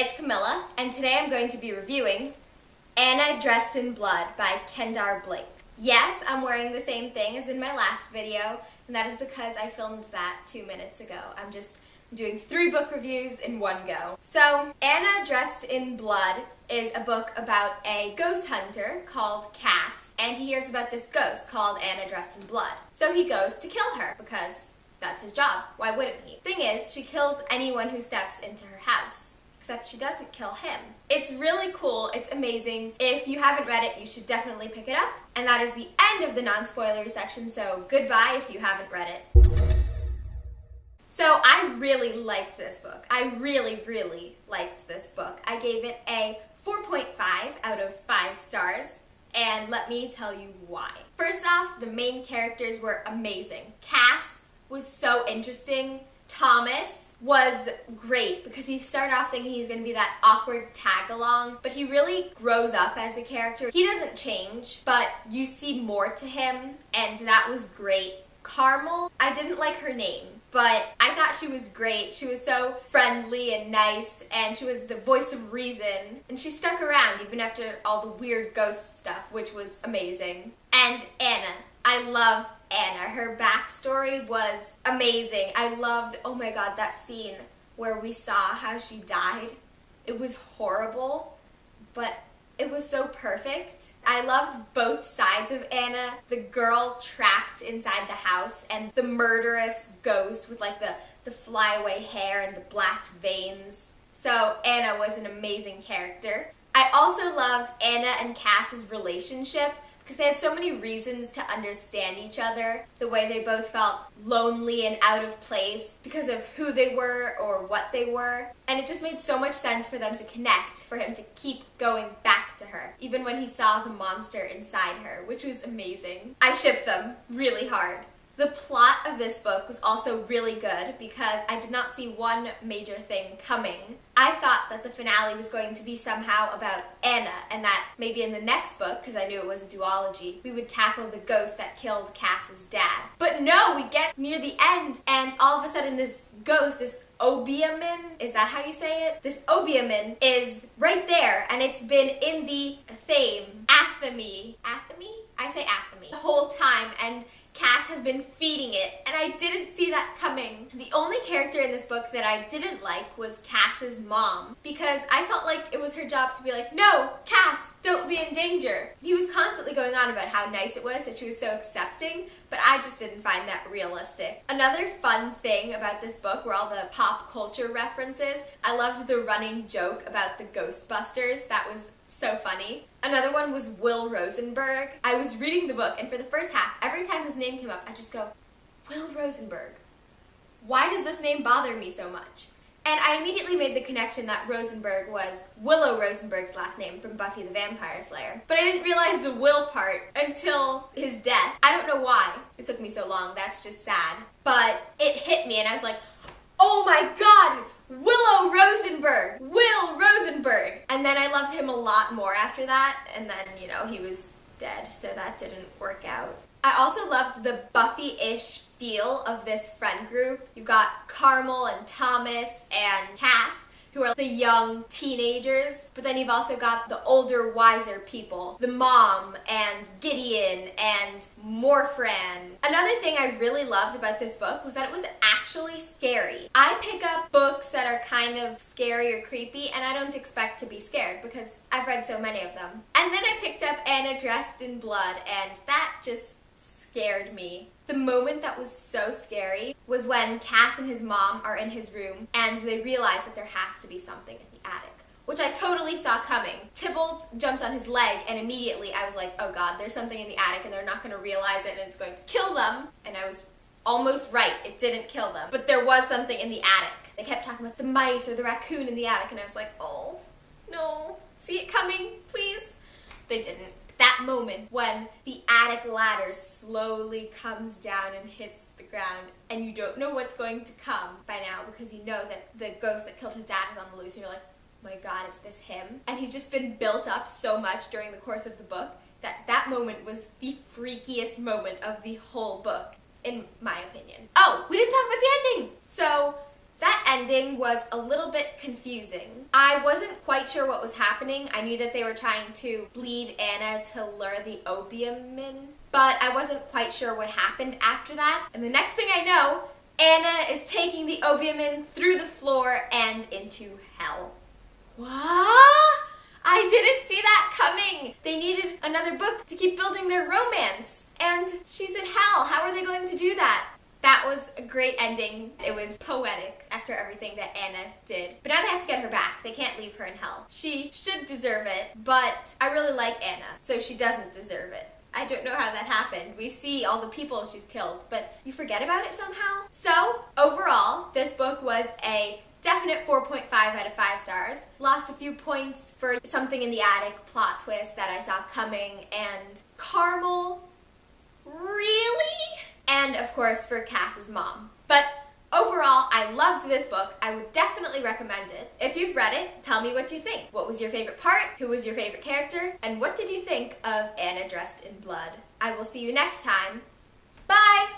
It's Camilla, and today I'm going to be reviewing Anna Dressed in Blood by Kendare Blake. Yes, I'm wearing the same thing as in my last video, and that is because I filmed that 2 minutes ago. I'm just doing 3 book reviews in one go. So, Anna Dressed in Blood is a book about a ghost hunter called Cass, and he hears about this ghost called Anna Dressed in Blood. So he goes to kill her, because that's his job. Why wouldn't he? Thing is, she kills anyone who steps into her house. Except she doesn't kill him. It's really cool. It's amazing. If you haven't read it, you should definitely pick it up. And that is the end of the non-spoilery section, so goodbye if you haven't read it. So I really liked this book. I really liked this book. I gave it a 4.5 out of 5 stars. And let me tell you why. First off, the main characters were amazing. Cass was so interesting. Thomas was great because he started off thinking he's going to be that awkward tag-along, but he really grows up as a character. He doesn't change, but you see more to him, and that was great. Carmel, I didn't like her name, but I thought she was great. She was so friendly and nice, and she was the voice of reason, and she stuck around even after all the weird ghost stuff, which was amazing. And Anna. I loved Anna. Her backstory was amazing. I loved, oh my god, that scene where we saw how she died. It was horrible, but it was so perfect. I loved both sides of Anna. The girl trapped inside the house and the murderous ghost with like the flyaway hair and the black veins. So Anna was an amazing character. I also loved Anna and Cass's relationship, because they had so many reasons to understand each other, the way they both felt lonely and out of place because of who they were or what they were. And it just made so much sense for them to connect, for him to keep going back to her, even when he saw the monster inside her, which was amazing. I shipped them really hard. The plot of this book was also really good because I did not see one major thing coming. I thought that the finale was going to be somehow about Anna, and that maybe in the next book, because I knew it was a duology, we would tackle the ghost that killed Cass's dad. But no, we get near the end, and all of a sudden this ghost, this Obeah-man, is that how you say it? This Obeah-man is right there, and it's been in the Athame, I say Athame, the whole time, and Cass has been feeding it, and I didn't see that coming. The only character in this book that I didn't like was Cass's mom, because I felt like it was her job to be like, no, Cass, don't be in danger. He was constantly going on about how nice it was that she was so accepting, but I just didn't find that realistic. Another fun thing about this book were all the pop culture references. I loved the running joke about the Ghostbusters. That was so funny. Another one was Will Rosenberg. I was reading the book, and for the first half, every time his name came up, I just go, Will Rosenberg. Why does this name bother me so much? And I immediately made the connection that Rosenberg was Willow Rosenberg's last name from Buffy the Vampire Slayer. But I didn't realize the Will part until his death. I don't know why it took me so long. That's just sad. But it hit me, and I was like, oh my god! Willow Rosenberg! Will Rosenberg! And then I loved him a lot more after that, and then, you know, he was dead, so that didn't work out. I also loved the Buffy-ish feel of this friend group. You've got Carmel and Thomas and Cass, who are the young teenagers, but then you've also got the older, wiser people, the mom and Gideon and Morfran. Another thing I really loved about this book was that it was actually scary. I pick up books that are kind of scary or creepy, and I don't expect to be scared because I've read so many of them. And then I picked up Anna Dressed in Blood, and that just scared me. The moment that was so scary was when Cass and his mom are in his room and they realize that there has to be something in the attic, which I totally saw coming. Tybalt jumped on his leg, and immediately I was like, oh god, there's something in the attic and they're not going to realize it and it's going to kill them. And I was almost right, it didn't kill them. But there was something in the attic. They kept talking about the mice or the raccoon in the attic, and I was like, oh no, see it coming, please? They didn't. That moment when the attic ladder slowly comes down and hits the ground, and you don't know what's going to come by now because you know that the ghost that killed his dad is on the loose, and you're like, oh my god, is this him? And he's just been built up so much during the course of the book that that moment was the freakiest moment of the whole book, in my opinion. Oh, we didn't talk about the ending! So That ending was a little bit confusing. I wasn't quite sure what was happening. I knew that they were trying to bleed Anna to lure the opium in, but I wasn't quite sure what happened after that. And the next thing I know, Anna is taking the opium in through the floor and into hell. What? I didn't see that coming. They needed another book to keep building their romance. And she's in hell. How are they going to do that? That was a great ending. It was poetic after everything that Anna did. But now they have to get her back. They can't leave her in hell. She should deserve it, but I really like Anna, so she doesn't deserve it. I don't know how that happened. We see all the people she's killed, but you forget about it somehow. So, overall, this book was a definite 4.5 out of 5 stars. Lost a few points for something in the attic plot twist that I saw coming, and Carmel, really? And of course for Cass's mom. But overall, I loved this book. I would definitely recommend it. If you've read it, tell me what you think. What was your favorite part? Who was your favorite character? And what did you think of Anna Dressed in Blood? I will see you next time. Bye!